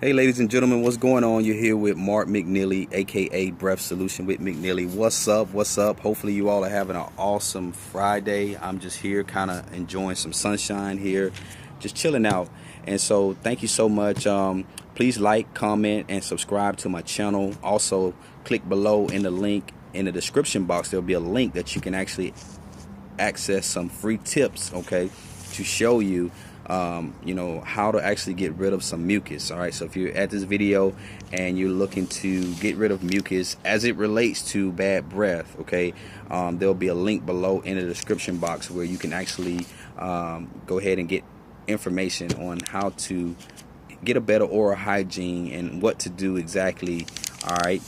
Hey ladies and gentlemen, what's going on? You're here with Mark McNeely, aka Breath Solution with McNeely. What's up? What's up? Hopefully you all are having an awesome Friday. I'm just here kind of enjoying some sunshine here, just chilling out. And so thank you so much. Please like, comment, and subscribe to my channel. Also, click below in the link in the description box. There'll be a link that you can actually access some free tips, okay, to show you how to actually get rid of some mucus. All right, so if you're at this video and you're looking to get rid of mucus as it relates to bad breath, okay, there'll be a link below in the description box where you can actually go ahead and get information on how to get a better oral hygiene and what to do exactly, all right,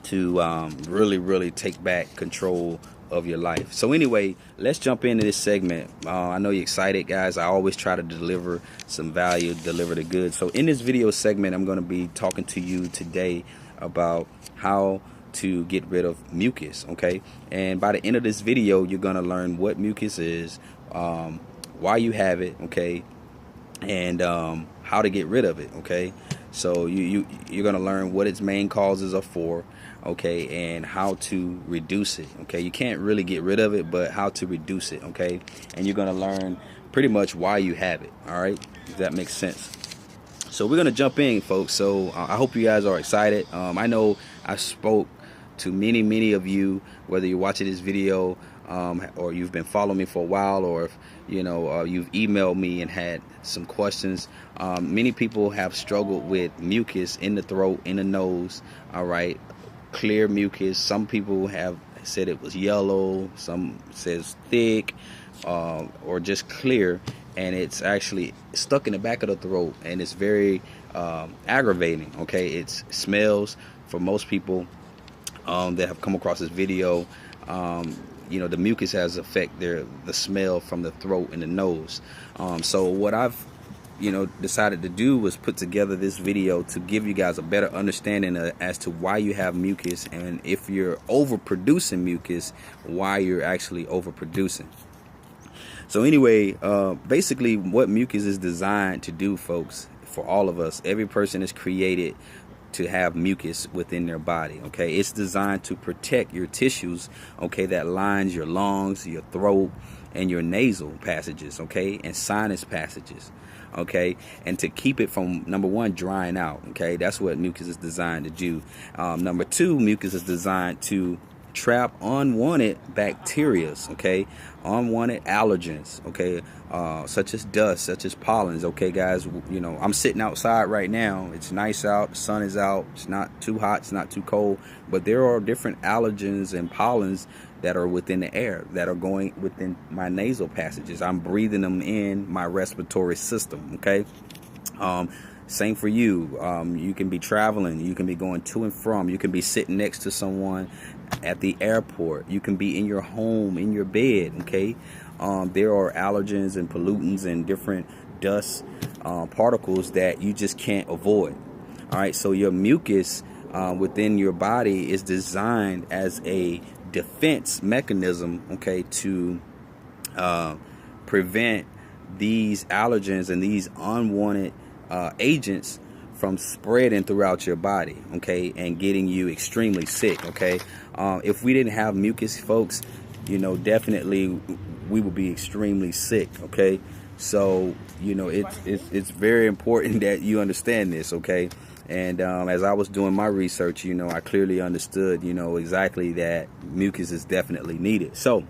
to really take back control of your life. So anyway, let's jump into this segment. I know you're excited, guys. I always try to deliver some value, deliver the goods. So in this video segment, I'm going to be talking to you today about how to get rid of mucus, okay? And by the end of this video, you're going to learn what mucus is, why you have it, okay, and how to get rid of it, okay? So you're going to learn what its main causes are for, okay, and how to reduce it, okay? You can't really get rid of it, but how to reduce it, okay? And you're going to learn pretty much why you have it, all right? If that makes sense. So we're going to jump in, folks. So I hope you guys are excited. I know I spoke to many of you, whether you're watching this video or you've been following me for a while, or if you've emailed me and had some questions. Many people have struggled with mucus in the throat, in the nose, all right, clear mucus. Some people have said it was yellow, some says thick, or just clear, and it's actually stuck in the back of the throat, and it's very aggravating, okay? It smells for most people that have come across this video. The mucus has affected the smell from the throat and the nose. So what I've decided to do was put together this video to give you guys a better understanding as to why you have mucus, and if you're overproducing mucus, why you're actually overproducing. So anyway, basically what mucus is designed to do, folks, for all of us, every person is created to have mucus within their body, okay? It's designed to protect your tissues, okay, that lines your lungs, your throat, and your nasal passages, okay, and sinus passages, okay, and to keep it from, number one, drying out, okay? That's what mucus is designed to do. Number two, mucus is designed to trap unwanted bacteria, okay, unwanted allergens, okay, such as dust, such as pollens, okay, guys. I'm sitting outside right now. It's nice out, the sun is out, it's not too hot, it's not too cold, but there are different allergens and pollens that are within the air that are going within my nasal passages. I'm breathing them in my respiratory system, okay? Same for you. You can be traveling, you can be going to and from, you can be sitting next to someone at the airport, you can be in your home, in your bed, okay? There are allergens and pollutants and different dust particles that you just can't avoid. All right, so your mucus within your body is designed as a defense mechanism, okay, to prevent these allergens and these unwanted agents from spreading throughout your body, okay, and getting you extremely sick, okay? If we didn't have mucus, folks, definitely we would be extremely sick, okay? So, it's very important that you understand this, okay? And as I was doing my research, I clearly understood, exactly that mucus is definitely needed. So,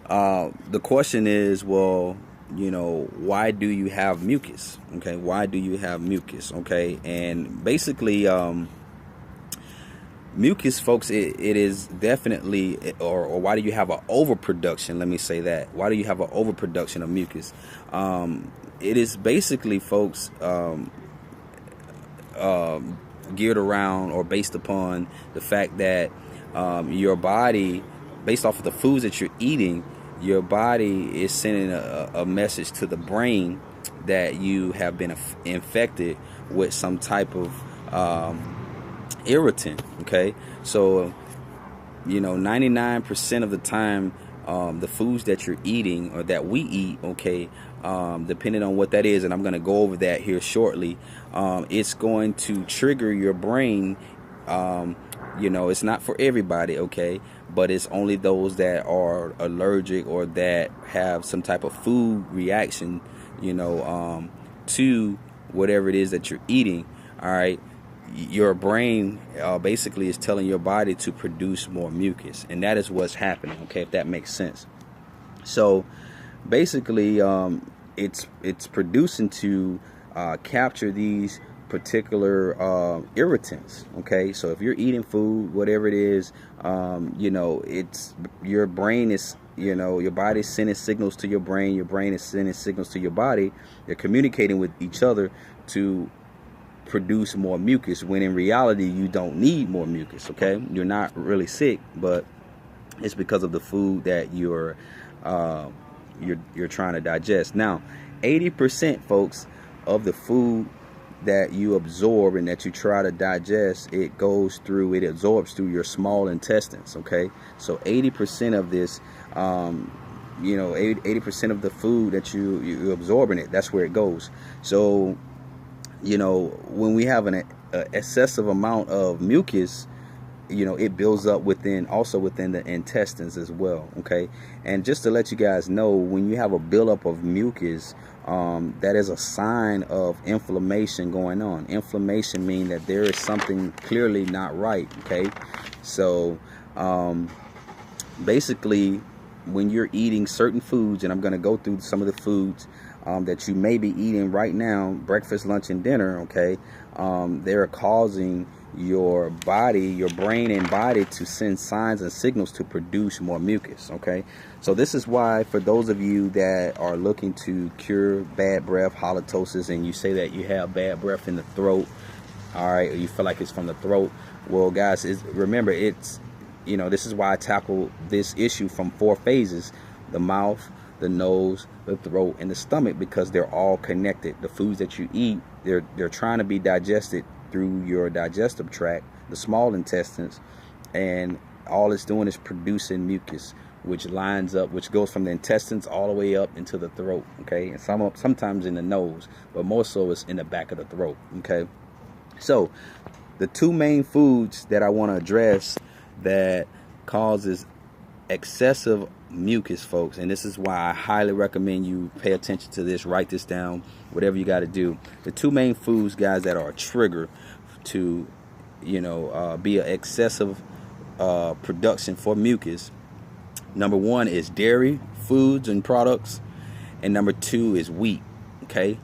the question is, well, why do you have mucus? Okay, why do you have mucus? Okay, and basically, mucus, folks, it is definitely, or why do you have an overproduction? Let me say that. Why do you have an overproduction of mucus? It is basically, folks, geared around or based upon the fact that your body, based off of the foods that you're eating, your body is sending a message to the brain that you have been infected with some type of irritant, okay? So 99% of the time, the foods that you're eating or that we eat, okay, depending on what that is, and I'm going to go over that here shortly. It's going to trigger your brain. You know, it's not for everybody, okay, but it's only those that are allergic or that have some type of food reaction, you know, to whatever it is that you're eating. All right, your brain basically is telling your body to produce more mucus, and that is what's happening, okay, if that makes sense. So basically, it's producing to capture these particular irritants, okay. So if you're eating food, whatever it is, you know, it's your brain is, you know, your body's sending signals to your brain is sending signals to your body. They're communicating with each other to produce more mucus, when in reality you don't need more mucus, okay. You're not really sick, but it's because of the food that you're trying to digest. Now 80%, folks, of the food that you absorb and that you try to digest, it absorbs through your small intestines, okay. So 80% of this, you know, 80% of the food that you absorb in it, that's where it goes. So, you know, when we have an excessive amount of mucus, you know, it builds up within the intestines as well, okay. And just to let you guys know, when you have a buildup of mucus, that is a sign of inflammation going on. Inflammation means that there is something clearly not right, okay. So basically, when you're eating certain foods, and I'm going to go through some of the foods that you may be eating right now, breakfast, lunch, and dinner, okay, they're causing your body, your brain and body, to send signs and signals to produce more mucus, okay. So this is why, for those of you that are looking to cure bad breath, halitosis, and you say that you have bad breath in the throat, all right, or you feel like it's from the throat, well, guys, remember, it's, you know, this is why I tackle this issue from 4 phases: the mouth, the nose, the throat, and the stomach, because they're all connected. The foods that you eat, they're trying to be digested through your digestive tract, the small intestines, and all it's doing is producing mucus, which lines up, which goes from the intestines all the way up into the throat, okay, and sometimes in the nose, but more so it's in the back of the throat, okay. So the 2 main foods that I want to address that causes excessive mucus, folks, and this is why I highly recommend you pay attention to this, write this down, whatever you got to do. The 2 main foods, guys, that are a trigger to, you know, be an excessive production for mucus. Number 1 is dairy foods and products, and number 2 is wheat, okay.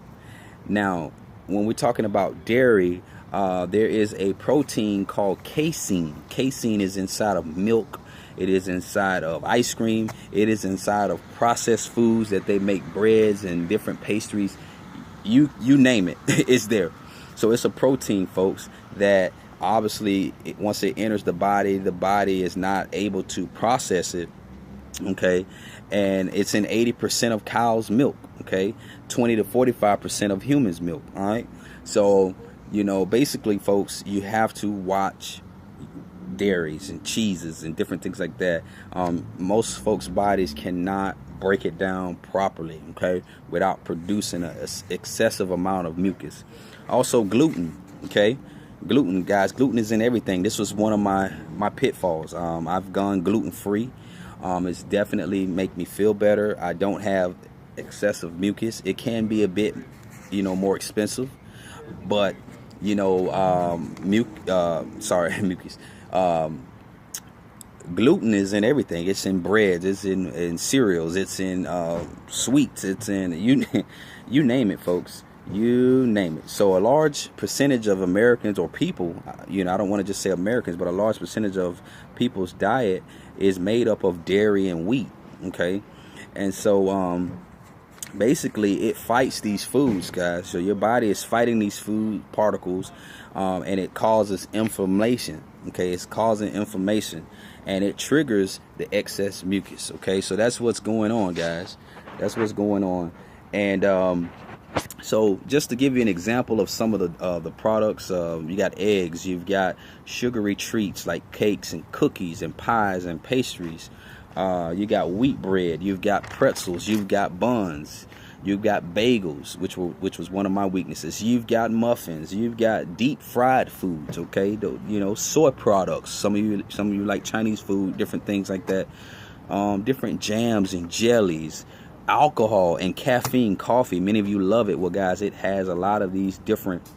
Now, when we're talking about dairy, there is a protein called casein. Casein is inside of milk. It is inside of ice cream. It is inside of processed foods that they make, breads and different pastries. You name it, it's there. So it's a protein, folks, that obviously once it enters the body is not able to process it, okay. And it's in 80% of cows' milk, okay, 20 to 45% of humans' milk. All right. So, you know, basically, folks, you have to watch dairies and cheeses and different things like that. Most folks' bodies cannot break it down properly, okay, without producing an excessive amount of mucus. Also gluten, okay. Gluten, guys, gluten is in everything. This was one of my pitfalls. I've gone gluten free. It's definitely make me feel better. I don't have excessive mucus. It can be a bit, you know, more expensive, but you know, mucus. Gluten is in everything. It's in breads, it's in cereals, it's in sweets, it's in you name it, folks. You name it. So a large percentage of Americans, or people, you know, I don't want to just say Americans, but a large percentage of people's diet is made up of dairy and wheat, okay. And so basically it fights these foods, guys. So your body is fighting these food particles, and it causes inflammation, okay. It's causing inflammation, and it triggers the excess mucus, okay. So that's what's going on, guys. That's what's going on. And so just to give you an example of some of the products, you got eggs, you've got sugary treats like cakes and cookies and pies and pastries. You got wheat bread, you've got pretzels, you've got buns, You've got bagels, which was one of my weaknesses. You've got muffins. You've got deep fried foods. Okay, you know, soy products. Some of you like Chinese food, different things like that. Different jams and jellies, alcohol and caffeine, coffee. Many of you love it. Well, guys, it has a lot of these different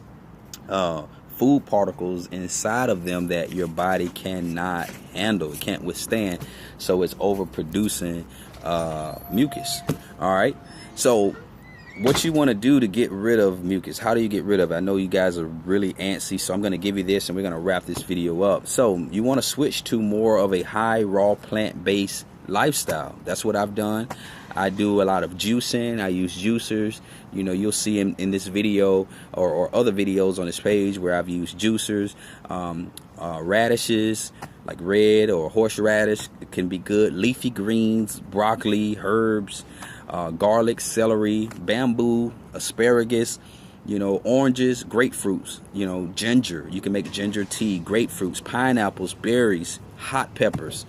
food particles inside of them that your body cannot handle, it can't withstand, so it's overproducing mucus. All right, so what you want to do to get rid of mucus, how do you get rid of it? I know you guys are really antsy, so I'm going to give you this and we're going to wrap this video up. So you want to switch to more of a high raw plant-based lifestyle. That's what I've done. I do a lot of juicing. I use juicers. You know, you'll see in this video or other videos on this page where I've used juicers. Radishes like red or horseradish, it can be good. Leafy greens, broccoli, herbs, garlic, celery, bamboo, asparagus, you know, oranges, grapefruits, you know, ginger. You can make ginger tea, grapefruits, pineapples, berries, hot peppers,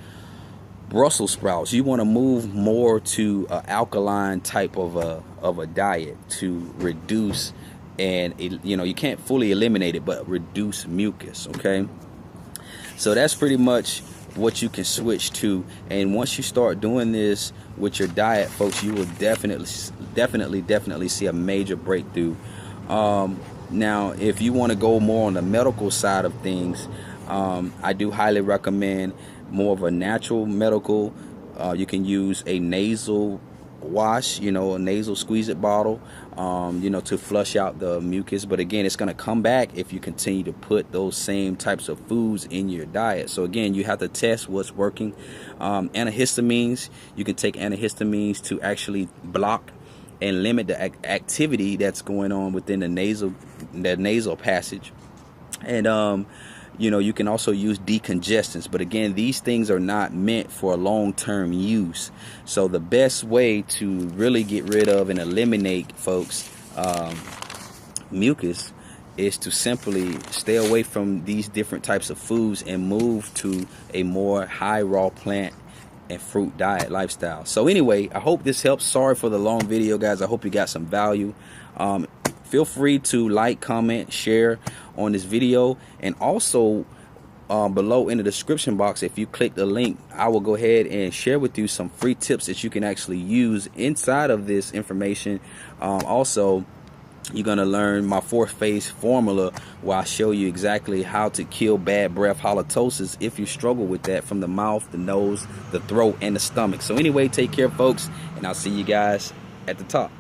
Brussels sprouts. You want to move more to an alkaline type of a diet to reduce, and you know, you can't fully eliminate it, but reduce mucus. Okay, so that's pretty much what you can switch to. And once you start doing this with your diet, folks, you will definitely see a major breakthrough. Now, if you want to go more on the medical side of things, I do highly recommend more of a natural medical. You can use a nasal wash, you know, a nasal squeeze it bottle, you know, to flush out the mucus. But again, it's going to come back if you continue to put those same types of foods in your diet. So again, you have to test what's working. Antihistamines, you can take antihistamines to actually block and limit the activity that's going on within the nasal passage. And you know, you can also use decongestants, but again, these things are not meant for long-term use. So the best way to really get rid of and eliminate, folks, mucus is to simply stay away from these different types of foods and move to a more high raw plant and fruit diet lifestyle. So anyway, I hope this helps. Sorry for the long video, guys. I hope you got some value. Feel free to like, comment, share on this video, and also below in the description box, if you click the link, I will go ahead and share with you some free tips that you can actually use inside of this information. Also, you're going to learn my 4-phase formula where I show you exactly how to kill bad breath halitosis if you struggle with that from the mouth, the nose, the throat, and the stomach. So anyway, take care, folks, and I'll see you guys at the top.